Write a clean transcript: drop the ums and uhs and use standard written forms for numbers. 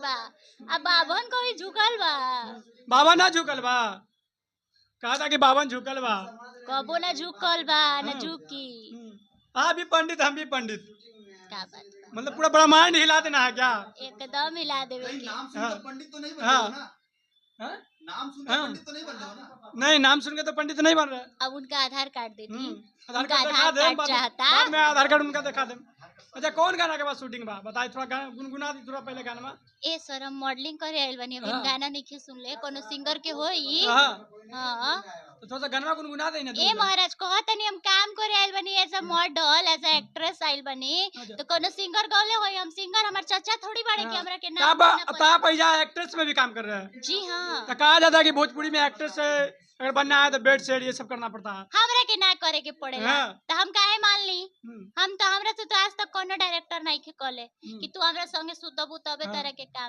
बा अब बाभन को ही झुकल बा। बाबा ना झुकल बा, कहा था कि बावन झुकल बा। कबो ना झुकल बा ना हाँ। झुकी। आप भी पंडित हम भी पंडित, का बात बा? मतलब पूरा ब्रह्मांड हिला देना है क्या? एकदम हिला देवे के। नाम सुनकर पंडित तो नहीं बन हाँ। रहे हो ना? हाँ? नाम सुनकर हाँ। पंडित तो नहीं बन रहे हो ना? नहीं, नाम सुन के तो पंडित नहीं बन रहा। अब उनका आधार कार्ड दे दी। आधार उनका कार्ड दिखा आधार दे, कार्ड बाद चाहता। बाद में आधार कार्ड उनका दिखा दे। अच्छा, कौन गाना के बाद शूटिंग बा बताई, थोड़ा गाना गुनगुना दी, थोड़ा पहले गाना में। ए सर हम मॉडलिंग करे आइल बनी, अभी हाँ। गाना नहीं सुन ले, कोनो सिंगर के होई। हाँ, हाँ। तो थोड़ा सा गाना गुनगुना दे ना। ए महाराज कह तनी हम काम करे आइल बनी as a model, as a actress आइल बनी। अच्छा। तो कोनो सिंगर गौले होई, हम सिंगर हमार चाचा थोड़ी बड़े के हमरा के नाम आप गाना पता। आप ऐसा एक्ट्रेस में भी काम कर रहे हैं? जी हाँ। तो कहा जाता है कि भोजपुरी में एक्ट्रेस अगर बनना है तो बेड सेट ये सब करना पड़ता है। हमरा के ना करे के पड़ेला। हाँ। तो हम काहे मान ली? हम्म। हम तो हमरा से तो आज तक कोनो डायरेक्टर नहीं के कहले कि तू हमरा संगे सुतबू तबे हाँ। तरह के काम